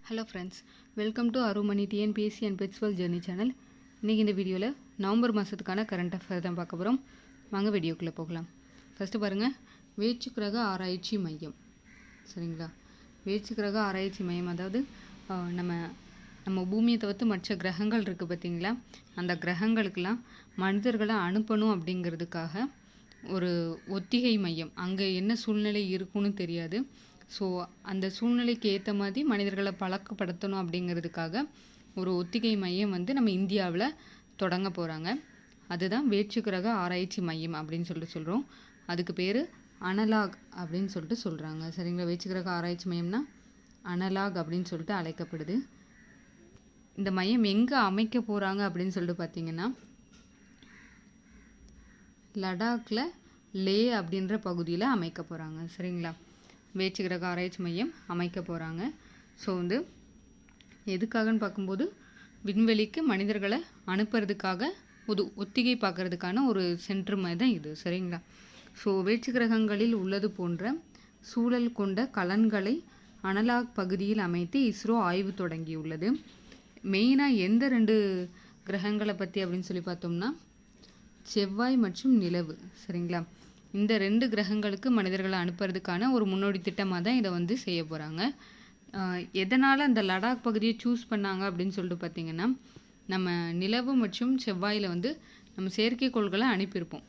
Hello friends, welcome to Arumani TNPSC and principal journey channel. இன்றைக்கி இந்த வீடியோவில் நவம்பர் மாதத்துக்கான கரண்ட் அஃபேர் தான் பார்க்க போகிறோம். வாங்க வீடியோக்குள்ளே போகலாம். ஃபஸ்ட்டு பாருங்கள், வேற்றுக்கிரக ஆராய்ச்சி மையம். சரிங்களா, வேற்றுக்கிரக ஆராய்ச்சி மையம் அதாவது நம்ம பூமியை தவிர்த்து மற்ற கிரகங்கள் இருக்குது பார்த்தீங்களா, அந்த கிரகங்களுக்கெல்லாம் மனிதர்களை அனுப்பணும் அப்படிங்கிறதுக்காக ஒரு ஒத்திகை மையம். அங்கே என்ன சூழ்நிலை இருக்குன்னு தெரியாது. ஸோ அந்த சூழ்நிலைக்கு ஏற்ற மாதிரி மனிதர்களை பழக்கப்படுத்தணும் அப்படிங்கிறதுக்காக ஒரு ஒத்திகை மையம் நம்ம இந்தியாவில் தொடங்க போகிறாங்க. அதுதான் வேற்றுக்கிரக ஆராய்ச்சி மையம் அப்படின்னு சொல்கிறோம். அதுக்கு பேர் அனலாக் அப்படின்னு சொல்கிறாங்க. சரிங்களா, வேற்றுக்கிரக ஆராய்ச்சி மையம்னா அனலாக் அப்படின்னு சொல்லிட்டு அழைக்கப்படுது. இந்த மையம் எங்கே அமைக்க போகிறாங்க அப்படின்னு பார்த்தீங்கன்னா, லடாக்கில் லே அப்படின்ற பகுதியில் அமைக்க போகிறாங்க. சரிங்களா, வேற்றுக்கிரக ஆராய்ச்சி மையம் அமைக்க போகிறாங்க. ஸோ எதுக்காகன்னு பார்க்கும்போது விண்வெளிக்கு மனிதர்களை அனுப்புறதுக்காக ஒத்திகை பார்க்கறதுக்கான ஒரு சென்டர் மாதிரி தான் இது. சரிங்களா, ஸோ வேற்றுக்கிரகங்களில் உள்ளது போன்ற சூழல் கொண்ட கலன்களை அனலாக் பகுதியில் அமைத்து இஸ்ரோ ஆய்வு தொடங்கியுள்ளது. மெயினாக எந்த 2 கிரகங்களை பற்றி அப்படின்னு சொல்லி பார்த்தோம்னா, செவ்வாய் மற்றும் நிலவு. சரிங்களா, இந்த 2 கிரகங்களுக்கு மனிதர்களை அனுப்புறதுக்கான ஒரு முன்னோடி திட்டமாக தான் இதை செய்ய போகிறாங்க. எதனால் அந்த லடாக் பகுதியை சூஸ் பண்ணாங்க அப்படின்னு சொல்லிட்டு பார்த்தீங்கன்னா, நம்ம நிலவு மற்றும் செவ்வாயில் நம்ம செயற்கைக்கோள்களை அனுப்பியிருப்போம்.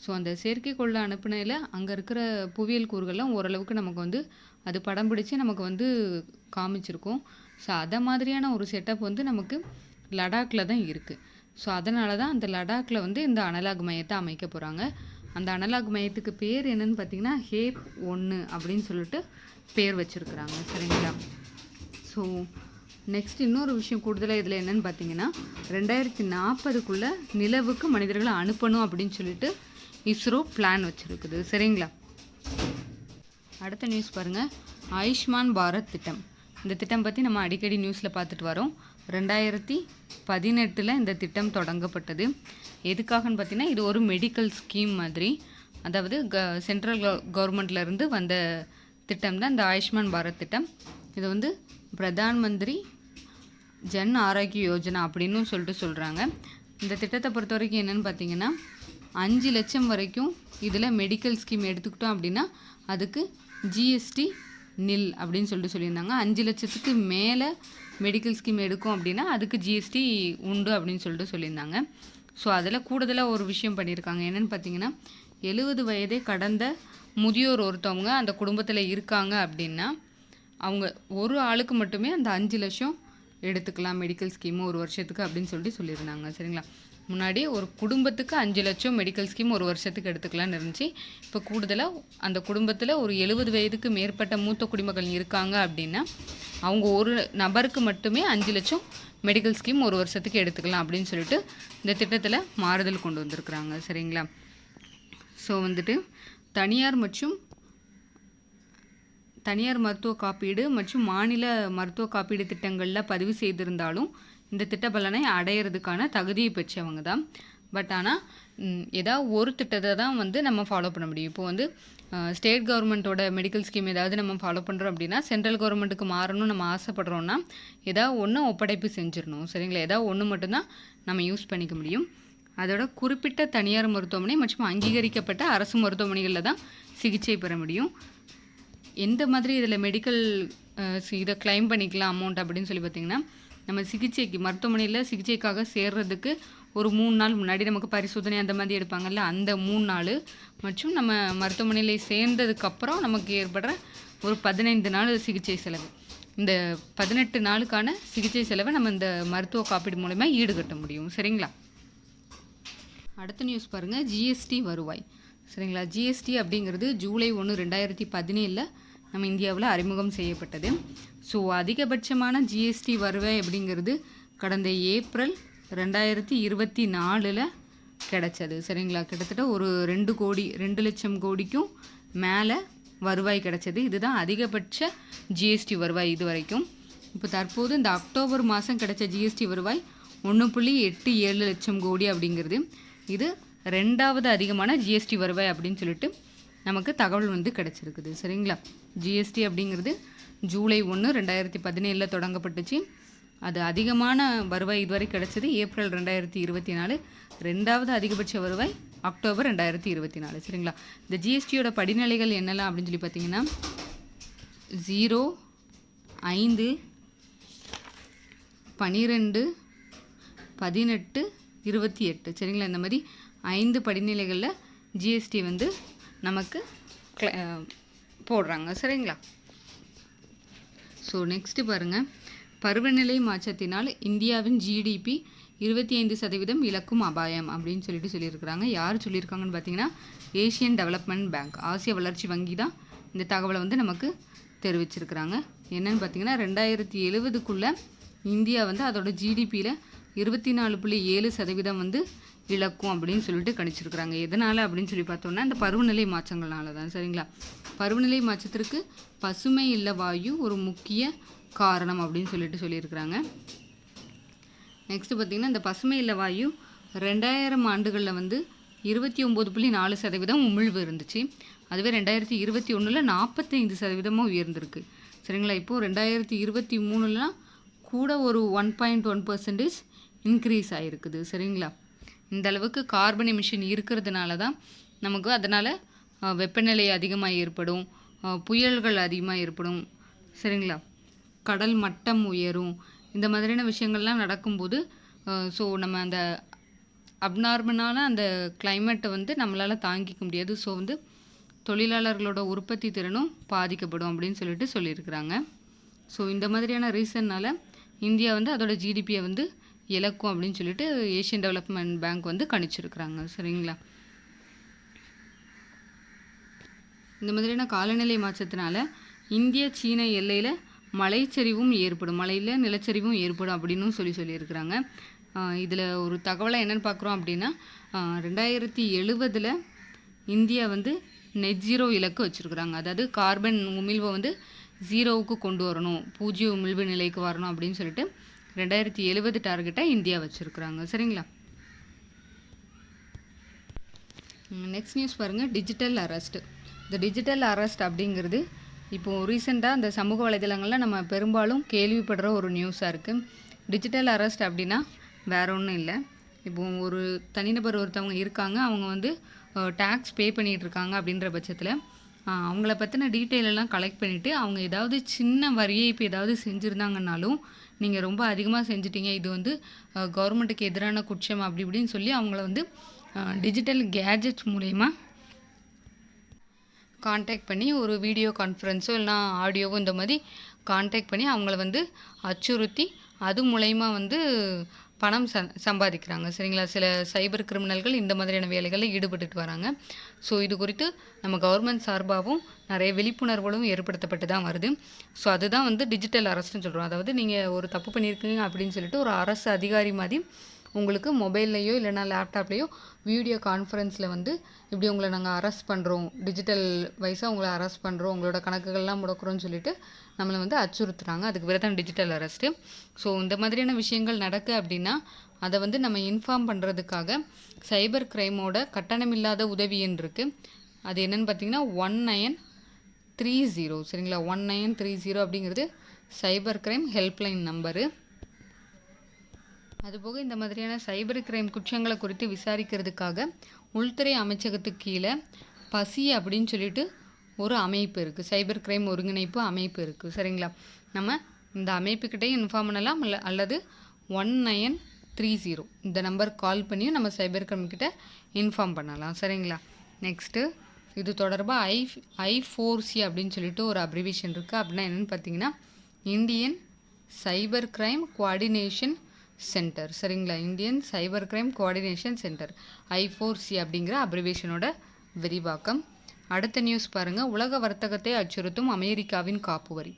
ஸோ அந்த செயற்கைக்கோளில் அனுப்பினையில் அங்கே இருக்கிற புவியியல் கூறுகள்லாம் ஓரளவுக்கு நமக்கு அது படம் பிடிச்சி நமக்கு காமிச்சிருக்கோம். ஸோ அதை மாதிரியான ஒரு செட்டப் நமக்கு லடாக்கில் தான் இருக்குது. ஸோ அதனால தான் அந்த லடாக்கில் இந்த அனலாக் மையத்தை அமைக்க போகிறாங்க. அந்த அனலாக் மையத்துக்கு பேர் என்னன்னு பார்த்தீங்கன்னா ஹேப் 1 அப்படின்னு சொல்லிட்டு பேர் வச்சுருக்குறாங்க. சரிங்களா, ஸோ நெக்ஸ்ட் இன்னொரு விஷயம் கூடுதலாக இதில் என்னென்னு பார்த்தீங்கன்னா, 2040க்குள்ளே நிலவுக்கு மனிதர்களை அனுப்பணும் அப்படின்னு சொல்லிட்டு இஸ்ரோ பிளான் வச்சுருக்குது. சரிங்களா, அடுத்த நியூஸ் பாருங்கள், ஆயுஷ்மான் பாரத் திட்டம். இந்த திட்டம் பற்றி நம்ம அடிக்கடி நியூஸில் பார்த்துட்டு வரோம். 2018 இந்த திட்டம் தொடங்கப்பட்டது. எதுக்காகன்னு பார்த்தீங்கன்னா, இது ஒரு மெடிக்கல் ஸ்கீம் மாதிரி, அதாவது சென்ட்ரல் கவர்மெண்ட்லேருந்து வந்த திட்டம் தான் இந்த ஆயுஷ்மான் பாரத் திட்டம். இது பிரதான் மந்திரி ஜன் ஆரோக்கிய யோஜனா அப்படின்னு சொல்கிறாங்க. இந்த திட்டத்தை பொறுத்த வரைக்கும் என்னென்னு பார்த்தீங்கன்னா, 5 லட்சம் வரைக்கும் இதில் மெடிக்கல் ஸ்கீம் எடுத்துக்கிட்டோம் அப்படின்னா அதுக்கு ஜிஎஸ்டி நில் அப்படின்னு சொல்லியிருந்தாங்க. 5 லட்சத்துக்கு மேலே மெடிக்கல் ஸ்கீம் எடுக்கும் அப்படின்னா அதுக்கு ஜிஎஸ்டி உண்டு அப்படின்னு சொல்லியிருந்தாங்க. ஸோ அதில் கூடுதலாக ஒரு விஷயம் பண்ணியிருக்காங்க. என்னென்னு பார்த்தீங்கன்னா, 70 வயதே கடந்த முதியோர் ஒருத்தவங்க அந்த குடும்பத்தில் இருக்காங்க அப்படின்னா அவங்க ஒரு ஆளுக்கு மட்டுமே அந்த 5 லட்சம் எடுத்துக்கலாம் மெடிக்கல் ஸ்கீமு ஒரு வருஷத்துக்கு அப்படின்னு சொல்லியிருந்தாங்க. சரிங்களா, முன்னாடி ஒரு குடும்பத்துக்கு 5 லட்சம் மெடிக்கல் ஸ்கீம் ஒரு வருஷத்துக்கு எடுத்துக்கலாம்னு இருந்துச்சு. இப்போ கூடுதலாக அந்த குடும்பத்தில் ஒரு 70 வயதுக்கு மேற்பட்ட மூத்த குடிமக்கள் இருக்காங்க அப்படின்னா அவங்க ஒரு நபருக்கு மட்டுமே 5 லட்சம் மெடிக்கல் ஸ்கீம் ஒரு வருஷத்துக்கு எடுத்துக்கலாம் அப்படின்னு சொல்லிட்டு இந்த திட்டத்தில் மாறுதல் கொண்டு வந்திருக்கிறாங்க. சரிங்களா, ஸோ தனியார் மருத்துவ காப்பீடு மற்றும் மாநில மருத்துவ காப்பீடு திட்டங்களில் பதிவு செய்திருந்தாலும் இந்த திட்ட பலனை அடையிறதுக்கான தகுதியை பெற்றவங்க தான். பட் ஆனால் ஏதாவது ஒரு திட்டத்தை தான் நம்ம ஃபாலோ பண்ண முடியும். இப்போ ஸ்டேட் கவர்மெண்ட்டோட மெடிக்கல் ஸ்கீம் ஏதாவது நம்ம ஃபாலோ பண்ணுறோம் அப்படின்னா சென்ட்ரல் கவர்மெண்ட்டுக்கு மாறணும் நம்ம ஆசைப்படுறோன்னா ஏதாவது ஒன்று ஒப்படைப்பு செஞ்சிடணும். சரிங்களா, ஏதாவது ஒன்று மட்டும்தான் நம்ம யூஸ் பண்ணிக்க முடியும். அதோட குறிப்பிட்ட தனியார் மருத்துவமனை மற்றும் அங்கீகரிக்கப்பட்ட அரசு மருத்துவமனைகளில் தான் சிகிச்சை பெற முடியும். எந்த மாதிரி இதில் மெடிக்கல் இதை கிளைம் பண்ணிக்கலாம் அமௌண்ட் அப்படின்னு பார்த்தீங்கன்னா, நம்ம மருத்துவமனையில் சிகிச்சைக்காக சேர்றதுக்கு ஒரு 3 நாள் முன்னாடி நமக்கு பரிசோதனை அந்த மாதிரி எடுப்பாங்கல்ல, அந்த 3 நாள் மற்றும் நம்ம மருத்துவமனையில் சேர்ந்ததுக்கப்புறம் நமக்கு ஏற்படுற ஒரு 15 நாள் சிகிச்சை செலவு, இந்த 18 நாளுக்கான சிகிச்சை செலவை நம்ம இந்த மருத்துவ காப்பீடு மூலமா ஈடுகட்ட முடியும். சரிங்களா, அடுத்த நியூஸ் பாருங்கள், ஜிஎஸ்டி வருவாய். சரிங்களா, ஜிஎஸ்டி அப்படிங்கிறது ஜூலை 1, 2017 நம்ம இந்தியாவில் அறிமுகம் செய்யப்பட்டது. ஸோ அதிகபட்சமான ஜிஎஸ்டி வருவாய் அப்படிங்கிறது கடந்த ஏப்ரல் 2024 கிடைச்சது. சரிங்களா, கிட்டத்தட்ட ஒரு 2 லட்சம் கோடிக்கும் மேலே வருவாய் கிடைச்சது. இதுதான் அதிகபட்ச ஜிஎஸ்டி வருவாய் இது வரைக்கும். இப்போ தற்போது இந்த அக்டோபர் மாதம் கிடைச்ச ஜிஎஸ்டி வருவாய் 1.87 லட்சம் கோடி அப்படிங்கிறது. இது 2வது அதிகமான ஜிஎஸ்டி வருவாய் அப்படின்னு சொல்லிட்டு நமக்கு தகவல் கிடச்சிருக்குது. சரிங்களா, ஜிஎஸ்டி அப்படிங்கிறது ஜூலை 1 2017 தொடங்கப்பட்டுச்சு. அது அதிகமான வருவாய் இதுவரை கிடைச்சது ஏப்ரல் 2024. 2வது அதிகபட்ச வருவாய் அக்டோபர் 2024. சரிங்களா? இந்த ஜிஎஸ்டியோட படிநிலைகள் என்னெல்லாம் அப்படின்னு சொல்லி பார்த்தீங்கன்னா 0, 5, 12, 18, 28. சரிங்களா? இந்த மாதிரி 5 படிநிலைகளில் ஜிஎஸ்டி வந்து நமக்கு போடுறாங்க. சரிங்களா? ஸோ நெக்ஸ்ட்டு பாருங்கள், பருவநிலை மாற்றத்தினால் இந்தியாவின் ஜிடிபி 25% இழக்கும் அபாயம் அப்படின்னு சொல்லியிருக்கிறாங்க. யார் சொல்லியிருக்காங்கன்னு பார்த்தீங்கன்னா ஏஷியன் டெவலப்மெண்ட் பேங்க், ஆசிய வளர்ச்சி வங்கி தான் இந்த தகவலை வந்து நமக்கு தெரிவிச்சிருக்கிறாங்க. என்னன்னு பார்த்தீங்கன்னா 2070க்குள்ளே இந்தியா வந்து அதோட ஜிடிபியில் 24.7% வந்து இழக்கும் அப்படின்னு சொல்லிட்டு கணிச்சிருக்கிறாங்க. எதனால் அப்படின்னு சொல்லி பார்த்தோம்னா இந்த பருவநிலை மாற்றங்கள்னால தான். சரிங்களா? பருவநிலை மாற்றத்திற்கு பசுமை இல்ல வாயு ஒரு முக்கிய காரணம் அப்படின்னு சொல்லியிருக்கிறாங்க. நெக்ஸ்ட்டு பார்த்திங்கன்னா இந்த பசுமை இல்ல வாயு 2000 ஆண்டுகளில் வந்து 29.4% உமிழ்வு இருந்துச்சு. அதுவே 2021 45% உயர்ந்திருக்கு. சரிங்களா? இப்போது 2023 கூட ஒரு 1.1% இன்க்ரீஸ் ஆகிருக்குது. சரிங்களா? இந்த அளவுக்கு கார்பன் எமிஷன் இருக்கிறதுனால தான் நமக்கு அதனால் வெப்பநிலை அதிகமாக ஏற்படும், புயல்கள் அதிகமாக ஏற்படும். சரிங்களா? கடல் மட்டம் உயரும். இந்த மாதிரியான விஷயங்கள்லாம் நடக்கும்போது ஸோ நம்ம அந்த அப்நார்மலான அந்த கிளைமேட்டை வந்து நம்மளால் தாங்கிக்க முடியாது. ஸோ வந்து தொழிலாளர்களோட உற்பத்தி திறனும் பாதிக்கப்படும் அப்படின்னு சொல்லியிருக்கிறாங்க. ஸோ இந்த மாதிரியான ரீசன்னால் இந்தியா வந்து அதோட ஜிடிபியை வந்து இழக்கும் அப்படின்னு சொல்லிட்டு ஏஷியன் டெவலப்மெண்ட் பேங்க் வந்து கணிச்சிருக்கிறாங்க. சரிங்களா? இந்த மாதிரியான காலநிலை மாற்றத்தினால இந்திய சீன எல்லையில் மலைச்சரிவும் ஏற்படும், மலையில் நிலச்சரிவும் ஏற்படும் அப்படின்னு சொல்லியிருக்கிறாங்க. இதில் ஒரு தகவலை என்னென்னு பார்க்குறோம் அப்படின்னா 2070 இந்தியா வந்து நெட் ஜீரோ இலக்கு வச்சுருக்குறாங்க. அதாவது கார்பன் உமிழ்வை வந்து 0க்கு கொண்டு வரணும், 0 உமிழ்வு நிலைக்கு வரணும் அப்படின்னு சொல்லிட்டு 2070 டார்கெட்டை இந்தியா வச்சுருக்குறாங்க. சரிங்களா? நெக்ஸ்ட் நியூஸ் பாருங்கள், டிஜிட்டல் அரெஸ்ட். இந்த டிஜிட்டல் அரெஸ்ட் அப்படிங்கிறது இப்போது ரீசெண்டாக இந்த சமூக வலைதளங்களில் நம்ம பெரும்பாலும் கேள்விப்படுற ஒரு நியூஸாக இருக்குது. டிஜிட்டல் அரெஸ்ட் அப்படின்னா வேற ஒன்றும் இல்லை. இப்போது ஒரு தனிநபர் ஒருத்தவங்க இருக்காங்க, அவங்க வந்து டேக்ஸ் பே பண்ணிகிட்டு இருக்காங்க. அப்படின்ற பட்சத்தில் அவங்கள பற்றின டீட்டெயிலெல்லாம் கலெக்ட் பண்ணிவிட்டு அவங்க ஏதாவது சின்ன வரியை இப்போ ஏதாவது செஞ்சுருந்தாங்கன்னாலும் நீங்கள் ரொம்ப அதிகமாக செஞ்சிட்டீங்க, இது வந்து கவர்மெண்ட்டுக்கு எதிரான குற்றம் அப்படி இப்படின்னு சொல்லி அவங்கள வந்து டிஜிட்டல் கேஜெட்ஸ் மூலயமா கான்டாக்ட் பண்ணி ஒரு வீடியோ கான்ஃபரன்ஸோ இல்லைனா ஆடியோவோ இந்த மாதிரி கான்டாக்ட் பண்ணி அவங்கள வந்து அச்சுறுத்தி அது மூலயமா வந்து பணம் சம்பாதிக்கிறாங்க. சரிங்களா? சில சைபர் கிரிமினல்கள் இந்த மாதிரியான வேலைகளில் ஈடுபட்டுட்டு வராங்க. ஸோ இது குறித்து நம்ம கவர்மெண்ட் சார்பாகவும் நிறைய விழிப்புணர்வுகளும் ஏற்படுத்தப்பட்டு தான் வருது. ஸோ அதுதான் வந்து டிஜிட்டல் அரெஸ்ட்னு சொல்கிறோம். அதாவது நீங்கள் ஒரு தப்பு பண்ணியிருக்கீங்க அப்படின்னு சொல்லிட்டு ஒரு அரசு அதிகாரி மாதிரி உங்களுக்கு மொபைல்லையோ இல்லைனா லேப்டாப்லேயோ வீடியோ கான்ஃபரன்ஸில் வந்து இப்படி உங்களை நாங்கள் அரெஸ்ட் பண்ணுறோம், டிஜிட்டல் வைஸாக உங்களை அரெஸ்ட் பண்ணுறோம், உங்களோட கணக்குகள்லாம் முடக்கிறோன்னு சொல்லிட்டு நம்மளை வந்து அச்சுறுத்துறாங்க. அதுக்கு பேர் தான் டிஜிட்டல் அரெஸ்ட்டு. ஸோ இந்த மாதிரியான விஷயங்கள் நடக்கு அப்படின்னா அதை வந்து நம்ம இன்ஃபார்ம் பண்ணுறதுக்காக சைபர் கிரைமோட கட்டணமில்லாத உதவி எண் இருக்குது. அது என்னென்னு பார்த்தீங்கன்னா 1930. சரிங்களா? 1930 அப்படிங்கிறது சைபர் கிரைம் ஹெல்ப்லைன் நம்பரு. அதுபோக இந்த மாதிரியான சைபர் கிரைம் குற்றங்களை குறித்து விசாரிக்கிறதுக்காக உள்துறை அமைச்சகத்துக்கு கீழே பசி அப்படின்னு சொல்லிட்டு ஒரு அமைப்பு இருக்குது, சைபர் கிரைம் ஒருங்கிணைப்பு அமைப்பு இருக்குது. சரிங்களா? நம்ம இந்த அமைப்புக்கிட்டே இன்ஃபார்ம் பண்ணலாம், அல்லது 1930 இந்த நம்பர் கால் பண்ணியும் நம்ம சைபர் கிரைம் கிட்ட இன்ஃபார்ம் பண்ணலாம். சரிங்களா? நெக்ஸ்ட்டு இது தொடர்பாக I4C அப்படின்னு சொல்லிட்டு ஒரு அப்ரிவேஷன் இருக்குது. அப்படின்னா என்னென்னு பார்த்தீங்கன்னா Indian cyber crime coordination centre. சரிங்களா? Indian cyber crime coordination centre I4C அப்படிங்கிற அப்ரிவேஷனோட விரிவாக்கம். அடுத்த நியூஸ் பாருங்கள், உலக வர்த்தகத்தை அச்சுறுத்தும் அமெரிக்காவின் காப்பு வரி.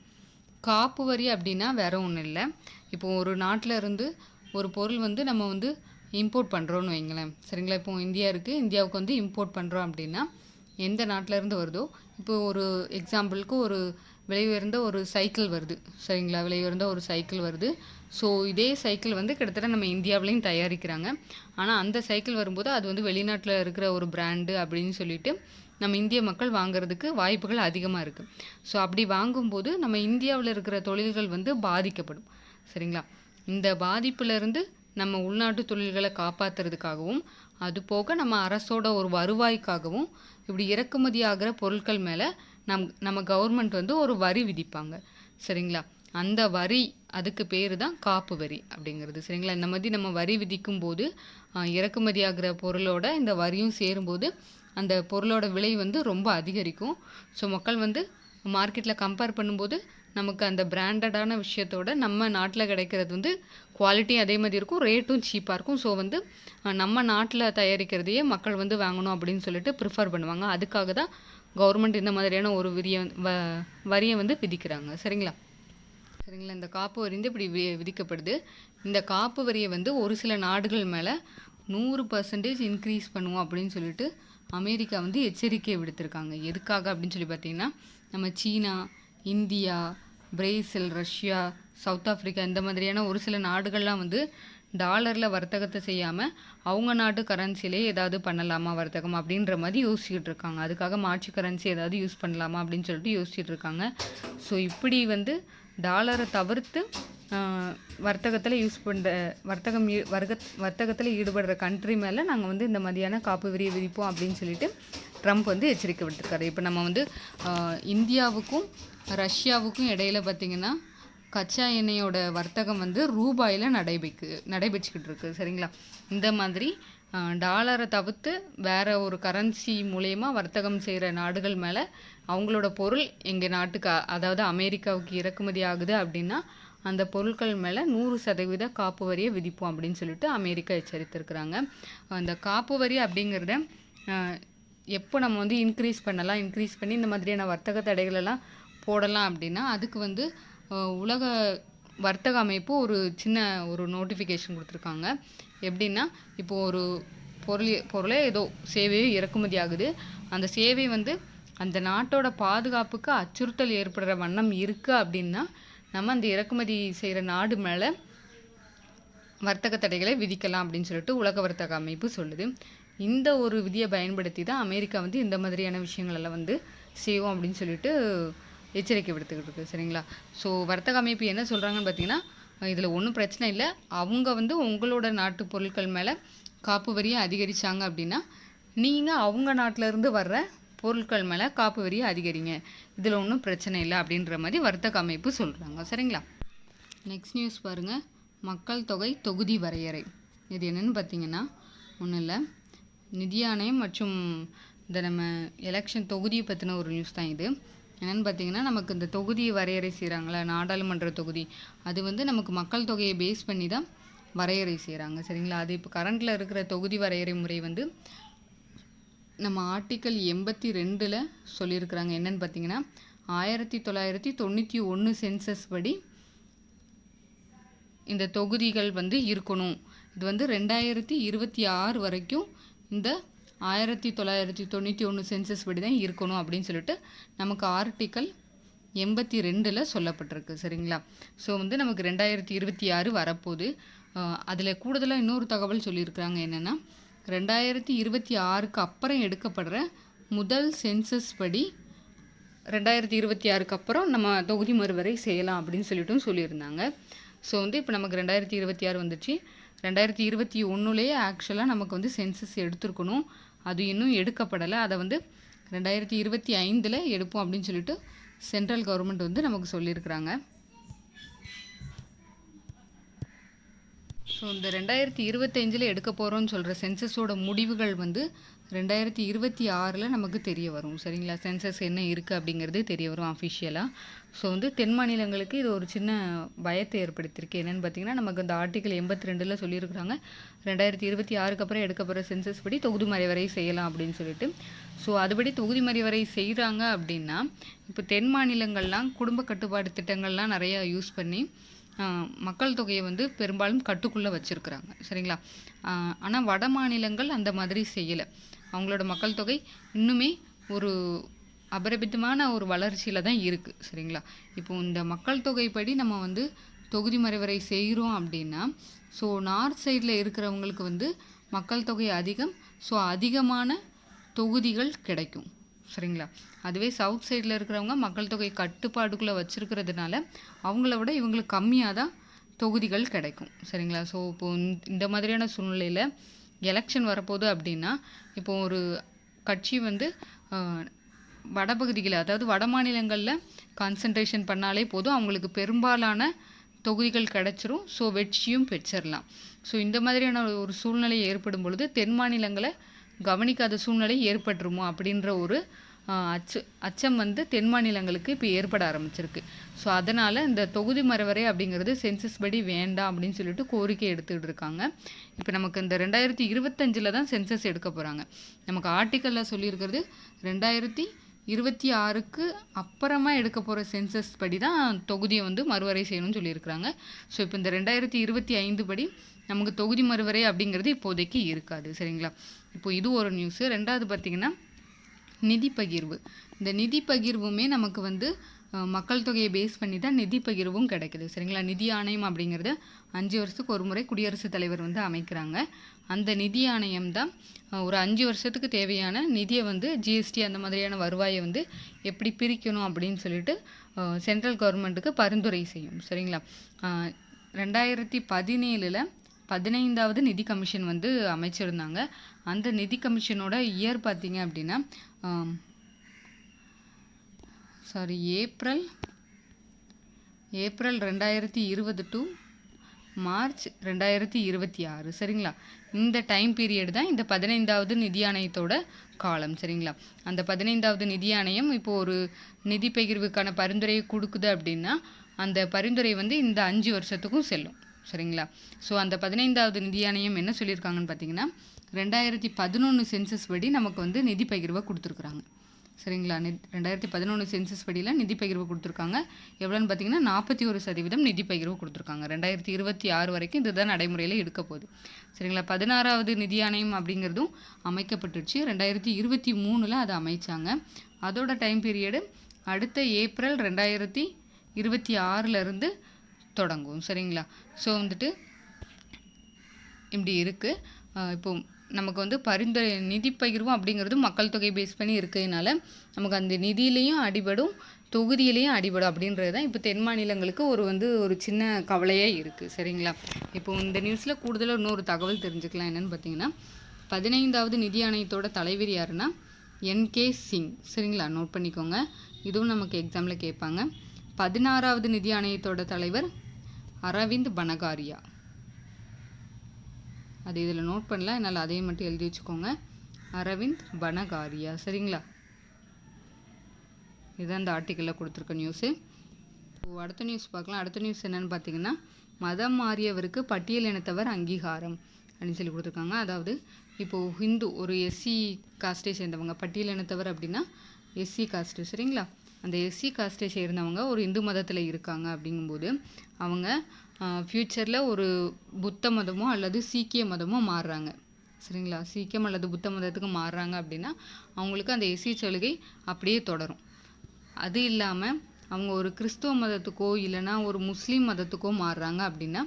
காப்பு வரி அப்படின்னா வேற ஒன்றும் இல்லை. இப்போது ஒரு நாட்டில் இருந்து ஒரு பொருள் வந்து நம்ம வந்து இம்போர்ட் பண்ணுறோன்னு வைங்களேன். சரிங்களா? இப்போ இந்தியா இருக்குது, இந்தியாவுக்கு வந்து இம்போர்ட் பண்ணுறோம் அப்படின்னா எந்த நாட்டில் இருந்து வருதோ, இப்போ ஒரு எக்ஸாம்பிளுக்கு ஒரு விலை உயர்ந்த ஒரு சைக்கிள் வருது. சரிங்களா? விலை உயர்ந்த ஒரு சைக்கிள் வருது. ஸோ இதே சைக்கிள் வந்து கிட்டத்தட்ட நம்ம இந்தியாவிலையும் தயாரிக்கிறாங்க. ஆனால் அந்த சைக்கிள் வரும்போது அது வந்து வெளிநாட்டில் இருக்கிற ஒரு பிராண்டு அப்படின்னு சொல்லிட்டு நம்ம இந்திய மக்கள் வாங்குறதுக்கு வாய்ப்புகள் அதிகமாக இருக்குது. ஸோ அப்படி வாங்கும்போது நம்ம இந்தியாவில் இருக்கிற தொழில்கள் வந்து பாதிக்கப்படும். சரிங்களா? இந்த பாதிப்புலேருந்து நம்ம உள்நாட்டு தொழில்களை காப்பாற்றுறதுக்காகவும் அது போக நம்ம அரசோட ஒரு வருவாய்க்காகவும் இப்படி இறக்குமதி ஆகிற பொருட்கள் மேலே நம்ம கவர்மெண்ட் வந்து ஒரு வரி விதிப்பாங்க. சரிங்களா? அந்த வரி அதுக்கு பேர் தான் காப்பு வரி அப்படிங்கிறது. சரிங்களா? இந்த மாதிரி நம்ம வரி விதிக்கும் போது இறக்குமதி ஆகிற பொருளோட இந்த வரியும் சேரும்போது அந்த பொருளோட விலை வந்து ரொம்ப அதிகரிக்கும். ஸோ மக்கள் வந்து மார்க்கெட்டில் கம்பேர் பண்ணும்போது நமக்கு அந்த பிராண்டடான விஷயத்தோட நம்ம நாட்டில் கிடைக்கிறது வந்து குவாலிட்டி அதே மாதிரி இருக்கும், ரேட்டும் சீப்பாக இருக்கும். ஸோ வந்து நம்ம நாட்டில் தயாரிக்கிறதையே மக்கள் வந்து வாங்கணும் அப்படின்னு சொல்லிட்டு ப்ரிஃபர் பண்ணுவாங்க. அதுக்காக தான் கவர்மெண்ட் இந்த மாதிரியான ஒரு வரியை வந்து விதிக்கிறாங்க. சரிங்களா? இந்த காப்பு வரி வந்து இப்படி விதிக்கப்படுது. இந்த காப்பு வரியை வந்து ஒரு சில நாடுகள் மேலே 100% இன்க்ரீஸ் பண்ணுவோம் அப்படின்னு சொல்லிட்டு அமெரிக்கா வந்து எச்சரிக்கை விடுத்திருக்காங்க. எதுக்காக அப்படின்னு சொல்லி பார்த்தீங்கன்னா, நம்ம China, India, Brazil, Russia, South Africa இந்த மாதிரியான ஒரு சில நாடுகள்லாம் வந்து டாலரில் வர்த்தகத்தை செய்யாமல் அவங்க நாட்டு கரன்சிலே ஏதாவது பண்ணலாமா வர்த்தகம் அப்படின்ற மாதிரி யோசிச்சுட்டு இருக்காங்க. அதுக்காக மாற்று கரன்சி ஏதாவது யூஸ் பண்ணலாமா அப்படின்னு சொல்லிட்டு யோசிச்சுட்டு இருக்காங்க. ஸோ இப்படி வந்து டாலரை தவிர்த்து வர்த்தகத்தில் யூஸ் பண்ணுற வர்த்தகத்தில் ஈடுபடுற கண்ட்ரி மேலே நாங்கள் வந்து இந்த மாதிரியான காப்பு வரியை விதிப்போம் அப்படின்னு சொல்லிட்டு ட்ரம்ப் வந்து எச்சரிக்கை விட்டுருக்காரு. இப்போ நம்ம வந்து இந்தியாவுக்கும் ரஷ்யாவுக்கும் இடையில பார்த்திங்கன்னா கச்சா எண்ணெயோட வர்த்தகம் வந்து ரூபாயில் நடைபெற்றுக்கிட்டு இருக்குது. சரிங்களா? இந்த மாதிரி டாலரை தவிர்த்து வேறு ஒரு கரன்சி மூலயமா வர்த்தகம் செய்கிற நாடுகள் மேலே அவங்களோட பொருள் எங்கள் நாட்டுக்கு அதாவது அமெரிக்காவுக்கு இறக்குமதி ஆகுது அப்படின்னா அந்த பொருட்கள் மேலே 100% காப்பு வரியை விதிப்போம் அப்படின்னு சொல்லிட்டு அமெரிக்கா எச்சரித்திருக்கிறாங்க. அந்த காப்பு வரி அப்படிங்கிறத எப்போ நம்ம வந்து இன்க்ரீஸ் பண்ணி இந்த மாதிரியான வர்த்தக தடைகளெல்லாம் போடலாம் அப்படின்னா அதுக்கு வந்து உலக வர்த்தக அமைப்பு ஒரு நோட்டிஃபிகேஷன் கொடுத்துருக்காங்க. எப்படின்னா, இப்போது ஒரு பொருளே ஏதோ சேவையோ இறக்குமதி ஆகுது, அந்த சேவை வந்து அந்த நாட்டோட பாதுகாப்புக்கு அச்சுறுத்தல் ஏற்படுற வண்ணம் இருக்குது அப்படின்னா நம்ம அந்த இறக்குமதி செய்கிற நாடு மேலே வர்த்தக தடைகளை விதிக்கலாம் அப்படின்னு சொல்லிட்டு உலக வர்த்தக அமைப்பு சொல்லுது. இந்த ஒரு விதியை பயன்படுத்தி தான் அமெரிக்கா வந்து இந்த மாதிரியான விஷயங்களெல்லாம் வந்து செய்வோம் அப்படின்னு சொல்லிட்டு எச்சரிக்கை விடுத்துக்கிட்டு இருக்கு. சரிங்களா? ஸோ வர்த்தக அமைப்பு என்ன சொல்கிறாங்கன்னு பார்த்தீங்கன்னா, இதில் ஒன்றும் பிரச்சனை இல்லை, அவங்க வந்து உங்களோட நாட்டு பொருட்கள் மேலே காப்பு வரியை அதிகரித்தாங்க அப்படின்னா நீங்கள் அவங்க நாட்டிலேருந்து வர்ற பொருட்கள் மேலே காப்பு வரியை அதிகரிங்க, இதில் ஒன்றும் பிரச்சனை இல்லை அப்படின்ற மாதிரி வர்த்தக அமைப்பு சொல்கிறாங்க. சரிங்களா? நெக்ஸ்ட் நியூஸ் பாருங்கள். மக்கள் தொகை தொகுதி வரையறை. இது என்னென்னு பார்த்தீங்கன்னா ஒன்றும் இல்லை, நிதி ஆணையம் மற்றும் இந்த நம்ம எலெக்ஷன் தொகுதியை பற்றின ஒரு நியூஸ் தான் இது. என்னென்னு பார்த்தீங்கன்னா, நமக்கு இந்த தொகுதியை வரையறை செய்கிறாங்களா நாடாளுமன்ற தொகுதி, அது வந்து நமக்கு மக்கள் தொகையை பேஸ் பண்ணி தான் வரையறை செய்கிறாங்க. சரிங்களா? அது இப்போ கரண்டில் இருக்கிற தொகுதி வரையறை முறை வந்து நம்ம ஆர்டிக்கல் 82 சொல்லியிருக்கிறாங்க. என்னென்னு பார்த்தீங்கன்னா, 1991 சென்சஸ் படி இந்த தொகுதிகள் வந்து இருக்கணும். இது வந்து 2026 வரைக்கும் இந்த 1991 சென்சஸ் படி தான் இருக்கணும் அப்படின்னு சொல்லிட்டு நமக்கு ஆர்டிக்கல் 82 சொல்லப்பட்டிருக்கு. சரிங்களா? ஸோ வந்து நமக்கு 2026 வரப்போகுது. அதில் கூடுதலாக இன்னொரு தகவல் சொல்லியிருக்கிறாங்க. என்னென்னா, 2026க்கு அப்புறம் எடுக்கப்படுற முதல் சென்சஸ் படி 2026க்கு அப்புறம் நம்ம தொகுதி மறுவரை செய்யலாம் அப்படின்னு சொல்லியிருந்தாங்க. ஸோ வந்து இப்போ நமக்கு 2026 வந்துச்சு. 2021 ஆக்சுவலாக நமக்கு வந்து சென்சஸ் எடுத்துருக்கணும், அது இன்னும் எடுக்கப்படலை. அதை வந்து 2025 எடுப்போம் அப்படின்னு சொல்லிட்டு சென்ட்ரல் கவர்மெண்ட் வந்து நமக்கு சொல்லியிருக்கிறாங்க. ஸோ இந்த 2025 எடுக்க போகிறோன்னு சொல்கிற சென்சஸோட முடிவுகள் வந்து 2026 நமக்கு தெரிய வரும். சரிங்களா? சென்சஸ் என்ன இருக்குது அப்படிங்கிறது தெரிய வரும் அஃபிஷியலாக. ஸோ வந்து தென் மாநிலங்களுக்கு இது ஒரு சின்ன பயத்தை ஏற்படுத்தியிருக்கு. என்னென்னு பார்த்தீங்கன்னா, நமக்கு இந்த ஆர்டிக்கல் 82 சொல்லியிருக்கிறாங்க 2026க்கு அப்புறம் எடுக்கப்படுற சென்சஸ் படி தொகுதி மறைவரை செய்யலாம் அப்படின்னு சொல்லிட்டு. ஸோ அதுபடி தொகுதி மறைவரை செய்கிறாங்க அப்படின்னா இப்போ தென் மாநிலங்கள்லாம் குடும்ப கட்டுப்பாடு திட்டங்கள்லாம் நிறையா யூஸ் பண்ணி மக்கள் தொகையை வந்து பெரும்பாலும் கட்டுக்குள்ளே வச்சுருக்குறாங்க. சரிங்களா? ஆனால் வட மாநிலங்கள் அந்த மாதிரி செய்யலை. அவங்களோட மக்கள் தொகை இன்னுமே ஒரு அபரிமிதமான ஒரு வளர்ச்சியில் தான் இருக்குது. சரிங்களா? இப்போ இந்த மக்கள் தொகைப்படி நம்ம வந்து தொகுதி மறைவரை செய்கிறோம் அப்படின்னா, ஸோ நார்த் சைடில் இருக்கிறவங்களுக்கு வந்து மக்கள் தொகை அதிகம், ஸோ அதிகமான தொகுதிகள் கிடைக்கும். சரிங்களா. அதுவே சவுத் சைடில் இருக்கிறவங்க மக்கள் தொகை கட்டுப்பாடுக்குள்ளே வச்சுருக்கிறதுனால அவங்கள விட இவங்களுக்கு கம்மியாக தான் தொகுதிகள் கிடைக்கும். சரிங்களா. ஸோ இப்போது இந்த மாதிரியான சூழ்நிலையில் எலெக்ஷன் வரப்போகுது அப்படின்னா, இப்போ ஒரு கட்சி வந்து வடபகுதிகளில், அதாவது வட மாநிலங்களில் கான்சன்ட்ரேஷன் பண்ணாலே போதும், அவங்களுக்கு பெரும்பாலான தொகுதிகள் கிடச்சிரும். ஸோ வெற்றியும் பெற்றிடலாம். ஸோ இந்த மாதிரியான ஒரு சூழ்நிலை ஏற்படும் பொழுது தென் மாநிலங்களை கவனிக்காத சூழ்நிலை ஏற்பட்டுருமோ அப்படின்ற ஒரு அச்சம் வந்து தென் மாநிலங்களுக்கு இப்போ ஏற்பட ஆரம்பிச்சிருக்கு. ஸோ அதனால் இந்த தொகுதி மறுவரை அப்படிங்கிறது சென்சஸ் படி வேண்டாம் அப்படின்னு சொல்லிட்டு கோரிக்கை எடுத்துக்கிட்டு இருக்காங்க. இப்போ நமக்கு இந்த 2025 தான் சென்சஸ் எடுக்க போகிறாங்க. நமக்கு ஆர்டிக்கலில் சொல்லியிருக்கிறது 2026க்கு அப்புறமா எடுக்க போகிற சென்சஸ் படி தான் தொகுதியை வந்து மறுவரை செய்யணும்னு சொல்லியிருக்கிறாங்க. ஸோ இப்போ இந்த 2025 படி நமக்கு தொகுதி மறுவரை அப்படிங்கிறது இப்போதைக்கு இருக்காது. சரிங்களா. இப்போ இது ஒரு நியூஸு. ரெண்டாவது பார்த்திங்கன்னா நிதி பகிர்வு. இந்த நிதி பகிர்வுமே நமக்கு வந்து மக்கள் தொகையை பேஸ் பண்ணி தான் நிதி பகிர்வும் கிடைக்குது. சரிங்களா. நிதி ஆணையம் அப்படிங்கிறது 5 வருஷத்துக்கு ஒரு முறை குடியரசுத் தலைவர் வந்து அமைக்கிறாங்க. அந்த நிதி ஆணையம் தான் ஒரு 5 வருஷத்துக்கு தேவையான நிதியை வந்து ஜிஎஸ்டி அந்த மாதிரியான வருவாயை வந்து எப்படி பிரிக்கணும் அப்படின்னு சொல்லிட்டு சென்ட்ரல் கவர்மெண்ட்டுக்கு பரிந்துரை செய்யும். சரிங்களா. 2017 15வது நிதி கமிஷன் வந்து அமைச்சிருந்தாங்க. அந்த நிதி கமிஷனோட இயர் பார்த்தீங்க அப்படின்னா ஏப்ரல் 2020 டு மார்ச் 2026. சரிங்களா. இந்த டைம் பீரியட் தான் இந்த 15வது நிதி ஆணையத்தோட காலம். சரிங்களா. அந்த 15வது நிதி ஆணையம் இப்போ ஒரு நிதி பகிர்வுக்கான பரிந்துரையை கொடுக்குது அப்படின்னா அந்த பரிந்துரை வந்து இந்த 5 வருஷத்துக்கும் செல்லும். சரிங்களா. ஸோ அந்த 15வது நிதி ஆணையம் என்ன சொல்லியிருக்காங்கன்னு பார்த்தீங்கன்னா 2011 சென்சஸ் படி நமக்கு வந்து நிதி பகிர்வை கொடுத்துருக்குறாங்க. சரிங்களா. 2011 சென்சஸ் படியில் நிதி பகிர்வு கொடுத்துருக்காங்க. எவ்வளோன்னு பார்த்தீங்கன்னா 41% நிதி பகிர்வு கொடுத்துருக்காங்க. 2026 வரைக்கும் இதுதான் நடைமுறையில் இருக்க போகுது. சரிங்களா. 16வது நிதி ஆணையம் அப்படிங்கிறதும் அமைக்கப்பட்டுருச்சு. 2023 அதை அமைச்சாங்க. அதோட டைம் பீரியடு அடுத்த ஏப்ரல் 2026 தொடங்கும். சரிங்களா. ஸோ வந்துட்டு இப்படி இருக்குது. இப்போ நமக்கு வந்து பரிந்துரை நிதி பகிர்வும் அப்படிங்கிறது மக்கள் தொகை பேஸ் பண்ணி இருக்கிறதுனால நமக்கு அந்த நிதியிலையும் அடிபடும் தொகுதியிலையும் அடிபடும் அப்படின்றது தான் இப்போ தென் மாநிலங்களுக்கு ஒரு சின்ன கவலையாக இருக்குது. சரிங்களா. இப்போ இந்த நியூஸில் கூடுதலாக இன்னொரு தகவல் தெரிஞ்சுக்கலாம். என்னென்னு பார்த்தீங்கன்னா 15வது நிதி ஆணையத்தோட தலைவர் யாருன்னா NK சிங். சரிங்களா. நோட் பண்ணிக்கோங்க. இதுவும் நமக்கு எக்ஸாமில் கேட்பாங்க. 16வது நிதி ஆணையத்தோட தலைவர் அரவிந்த் பனகாரியா. அது இதில் நோட் பண்ணல, என்னால் அதையும் மட்டும் எழுதி வச்சுக்கோங்க. அரவிந்த் பனகாரியா. சரிங்களா. இதுதான் இந்த ஆர்டிக்கலில் கொடுத்துருக்க நியூஸு. அடுத்த நியூஸ் பார்க்கலாம். அடுத்த நியூஸ் என்னென்னு பார்த்தீங்கன்னா மதம் மாறியவருக்கு பட்டியல் இனத்தவர் அங்கீகாரம் அப்படின்னு சொல்லி கொடுத்துருக்காங்க. அதாவது இப்போது ஹிந்து ஒரு எஸ்சி காஸ்ட்டை சேர்ந்தவங்க, பட்டியல் இனத்தவர் அப்படின்னா எஸ்சி காஸ்ட்டு. சரிங்களா. அந்த எஸ்சி காஸ்ட்டை சேர்ந்தவங்க ஒரு இந்து மதத்தில் இருக்காங்க அப்படிங்கும்போது அவங்க ஃப்யூச்சரில் ஒரு புத்த மதமோ அல்லது சீக்கிய மதமோ மாறுறாங்க. சரிங்களா. சீக்கியம் அல்லது புத்த மதத்துக்கு மாறுறாங்க அப்படின்னா அவங்களுக்கு அந்த எஸ்சி சலுகை அப்படியே தொடரும். அது இல்லாமல் அவங்க ஒரு கிறிஸ்துவ மதத்துக்கோ இல்லைனா ஒரு முஸ்லீம் மதத்துக்கோ மாறுறாங்க அப்படின்னா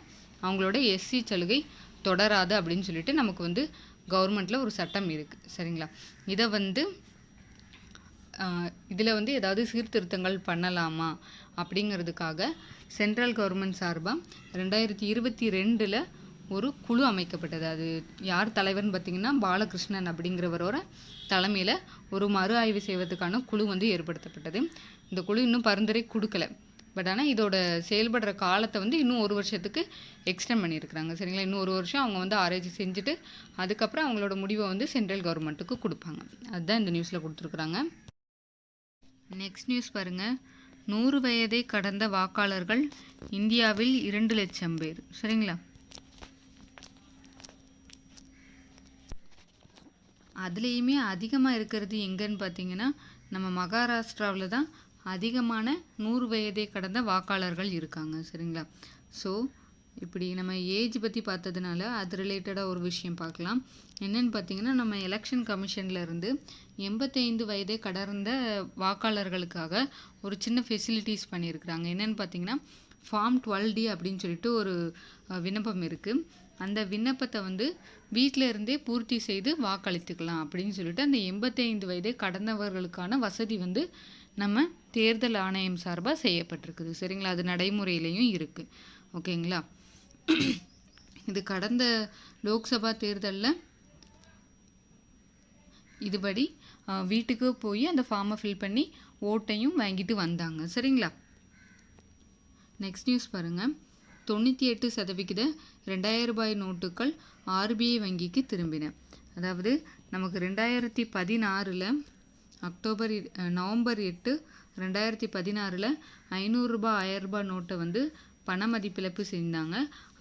அவங்களோட எஸ்சி சலுகை தொடராது அப்படின்னு சொல்லிட்டு நமக்கு வந்து கவர்மெண்ட்டில் ஒரு சட்டம் இருக்குது. சரிங்களா. இதை வந்து இதில் வந்து ஏதாவது சீர்திருத்தங்கள் பண்ணலாமா அப்படிங்கிறதுக்காக சென்ட்ரல் கவர்மெண்ட் சார்பாக 2022 ஒரு குழு அமைக்கப்பட்டது. அது யார் தலைவர்னு பார்த்திங்கன்னா பாலகிருஷ்ணன் அப்படிங்கிறவரோட தலைமையில் ஒரு மறு ஆய்வு செய்வதற்கான குழு வந்து ஏற்படுத்தப்பட்டது. இந்த குழு இன்னும் பரிந்துரை கொடுக்கல. பட் ஆனால் இதோட செயல்படுற காலத்தை வந்து இன்னும் 1 வருஷத்துக்கு எக்ஸ்டெண்ட் பண்ணியிருக்கிறாங்க. சரிங்களா. இன்னும் 1 வருஷம் அவங்க வந்து ஆராய்ச்சி செஞ்சுட்டு அதுக்கப்புறம் அவங்களோட முடிவை வந்து சென்ட்ரல் கவர்மெண்ட்டுக்கு கொடுப்பாங்க. அதுதான் இந்த நியூஸில் கொடுத்துருக்குறாங்க. நெக்ஸ்ட் நியூஸ் பாருங்கள். 100 வயதை கடந்த வாக்காளர்கள் இந்தியாவில் 2 லட்சம் பேர். சரிங்களா. அதுலேயுமே அதிகமாக இருக்கிறது எங்கன்னு பார்த்தீங்கன்னா நம்ம மகாராஷ்டிராவில் தான் அதிகமான 100 வயதை கடந்த வாக்காளர்கள் இருக்காங்க. சரிங்களா. ஸோ இப்படி நம்ம ஏஜ் பற்றி பார்த்ததுனால அது ரிலேட்டடாக ஒரு விஷயம் பார்க்கலாம். என்னென்னு பார்த்தீங்கன்னா நம்ம எலெக்ஷன் கமிஷன்லேருந்து 85 வயதை கடந்த வாக்காளர்களுக்காக ஒரு சின்ன ஃபெசிலிட்டிஸ் பண்ணியிருக்கிறாங்க. என்னென்னு பார்த்தீங்கன்னா ஃபார்ம் 12D அப்படின்னு சொல்லிட்டு ஒரு விண்ணப்பம் இருக்குது. அந்த விண்ணப்பத்தை வந்து வீட்டில் இருந்தே பூர்த்தி செய்து வாக்களித்துக்கலாம் அப்படின்னு சொல்லிட்டு அந்த 85 வயதை கடந்தவர்களுக்கான வசதி வந்து நம்ம தேர்தல் ஆணையம் சார்பாக செய்யப்பட்டிருக்குது. சரிங்களா? அது நடைமுறையிலையும் இருக்குது. ஓகேங்களா? இது கடந்த லோக்சபா தேர்தலில் இதுபடி வீட்டுக்கு போய் அந்த ஃபார்மை ஃபில் பண்ணி ஓட்டையும் வாங்கிட்டு வந்தாங்க. சரிங்களா? நெக்ஸ்ட் நியூஸ் பாருங்கள். 98% 2000 ரூபாய் நோட்டுகள் ஆர்பிஐ வங்கிக்கு திரும்பின. அதாவது நமக்கு 2016 நவம்பர் 8 2016 500 ரூபாய் 1000 ரூபாய் நோட்டை வந்து பண மதிப்பிழப்பு செஞ்சாங்க.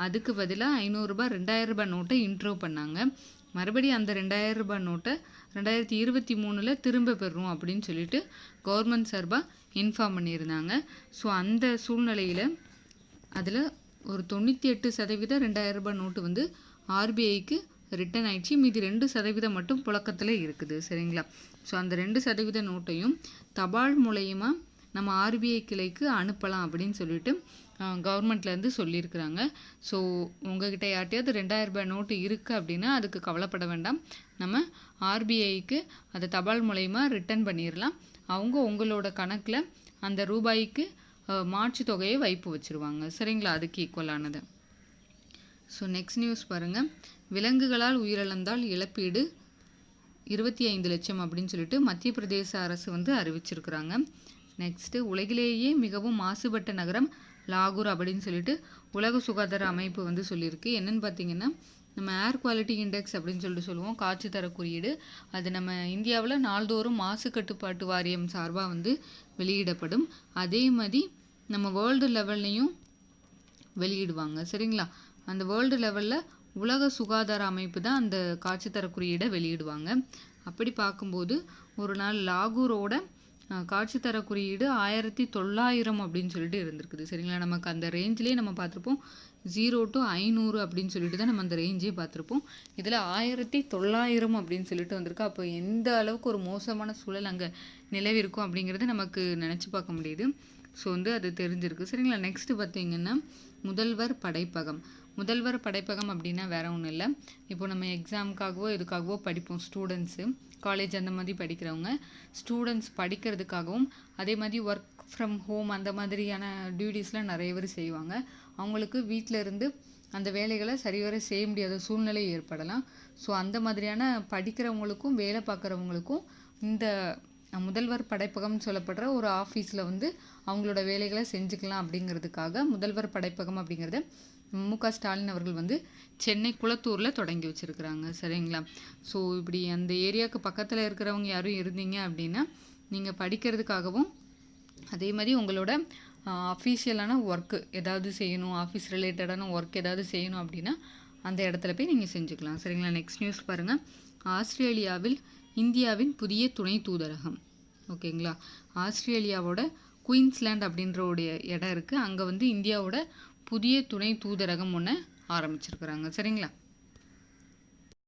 அதுக்கு பதிலாக 500 ரூபாய் 2000 ரூபாய் நோட்டை இன்ட்ரோ பண்ணாங்க. மறுபடியும் அந்த 2000 ரூபாய் நோட்டை 2023 திரும்ப பெறும் அப்படின்னு சொல்லிட்டு கவர்மெண்ட் சார்பாக இன்ஃபார்ம் பண்ணியிருந்தாங்க. ஸோ அந்த சூழ்நிலையில் அதில் ஒரு 98% 2000 ரூபாய் நோட்டு வந்து ஆர்பிஐக்கு ரிட்டர்ன் ஆயிடுச்சு. மீதி 2% மட்டும் புழக்கத்தில் இருக்குது. சரிங்களா? ஸோ அந்த 2% நோட்டையும் தபால் மூலயமா நம்ம ஆர்பிஐ கிளைக்கு அனுப்பலாம் அப்படின்னு சொல்லிட்டு கவர்மெண்ட்லேருந்து சொல்லியிருக்கிறாங்க. ஸோ உங்ககிட்ட யார்ட்டையாவது 2000 ரூபாய் நோட்டு இருக்குது அப்படின்னா அதுக்கு கவலைப்பட வேண்டாம். நம்ம ஆர்பிஐக்கு அதை தபால் மூலயமா ரிட்டர்ன் பண்ணிடலாம். அவங்க உங்களோட கணக்கில் அந்த ரூபாய்க்கு மாற்று தொகையை வைப்பு வச்சுருவாங்க. சரிங்களா? அதுக்கு ஈக்குவலானது. ஸோ நெக்ஸ்ட் நியூஸ் பாருங்கள். விலங்குகளால் உயிரிழந்தால் இழப்பீடு 25 லட்சம் அப்படின்னு சொல்லிட்டு மத்திய பிரதேச அரசு வந்து அறிவிச்சிருக்கிறாங்க. நெக்ஸ்ட்டு உலகிலேயே மிகவும் மாசுபட்ட நகரம் லாகூர் அப்படின்னு சொல்லிட்டு உலக சுகாதார அமைப்பு வந்து சொல்லியிருக்கு. என்னென்னு பார்த்தீங்கன்னா நம்ம ஏர் குவாலிட்டி இண்டெக்ஸ் அப்படின்னு சொல்லிட்டு சொல்லுவோம், காற்று தர குறியீடு. அது நம்ம இந்தியாவில் நாள்தோறும் மாசு கட்டுப்பாட்டு வாரியம் சார்பாக வந்து வெளியிடப்படும். அதே மாதிரி நம்ம வேர்ல்டு லெவல்லையும் வெளியிடுவாங்க. சரிங்களா? அந்த வேர்ல்டு லெவலில் உலக சுகாதார அமைப்பு தான் அந்த காற்று தர குறியீடை வெளியிடுவாங்க. அப்படி பார்க்கும்போது ஒரு நாள் லாகூரோட காட்சி தர குறியீடு 1900 அப்படின்னு சொல்லிட்டு இருந்திருக்குது. சரிங்களா? நமக்கு அந்த ரேஞ்சிலே நம்ம பார்த்துருப்போம் 0 to 500 அப்படின்னு சொல்லிட்டு தான் நம்ம அந்த ரேஞ்சே பார்த்துருப்போம். இதில் 1900 அப்படின்னு சொல்லிட்டு வந்திருக்கு. அப்போ எந்த அளவுக்கு ஒரு மோசமான சூழல் அங்கே நிலவி இருக்கும் அப்படிங்கிறத நமக்கு நினச்சி பார்க்க முடியுது. ஸோ வந்து அது தெரிஞ்சிருக்கு. சரிங்களா? நெக்ஸ்ட்டு பார்த்தீங்கன்னா முதல்வர் படைப்பகம். முதல்வர் படைப்பகம் அப்படின்னா வேற ஒன்றும் இல்லை. இப்போ நம்ம எக்ஸாமுக்காகவோ இதுக்காகவோ படிப்போம். ஸ்டூடெண்ட்ஸு காலேஜ் அந்த மாதிரி படிக்கிறவங்க ஸ்டூடெண்ட்ஸ் படிக்கிறதுக்காகவும் அதே மாதிரி ஒர்க் ஃப்ரம் ஹோம் அந்த மாதிரியான டியூட்டிஸ்லாம் நிறைய பேர் செய்வாங்க. அவங்களுக்கு வீட்டில் இருந்து அந்த வேலைகளை சரிவர செய்ய முடியாத சூழ்நிலை ஏற்படலாம். ஸோ அந்த மாதிரியான படிக்கிறவங்களுக்கும் வேலை பார்க்குறவங்களுக்கும் இந்த முதல்வர் படைப்பகம்னு சொல்லப்படுற ஒரு ஆஃபீஸில் வந்து அவங்களோட வேலைகளை செஞ்சுக்கலாம் அப்படிங்கிறதுக்காக முதல்வர் படைப்பகம் அப்படிங்கிறத மு.க. ஸ்டாலின் அவர்கள் வந்து சென்னை குளத்தூரில் தொடங்கி வச்சுருக்கிறாங்க. சரிங்களா? ஸோ இப்படி அந்த ஏரியாவுக்கு பக்கத்தில் இருக்கிறவங்க யாரும் இருந்தீங்க அப்படின்னா நீங்கள் படிக்கிறதுக்காகவும் அதே மாதிரி உங்களோட அஃபீஷியலான ஒர்க்கு ஏதாவது செய்யணும், ஆஃபீஸ் ரிலேட்டடான ஒர்க் ஏதாவது செய்யணும் அப்படின்னா அந்த இடத்துல போய் நீங்கள் செஞ்சுக்கலாம். சரிங்களா? நெக்ஸ்ட் நியூஸ் பாருங்கள். ஆஸ்திரேலியாவில் இந்தியாவின் புதிய துணை தூதரகம். ஓகேங்களா? ஆஸ்திரேலியாவோட குயின்ஸ்லாண்ட் அப்படின்ற உடைய இடம் இருக்குது. அங்கே வந்து இந்தியாவோட புதிய துணை தூதரகம் ஒன்று ஆரம்பிச்சிருக்கிறாங்க. சரிங்களா?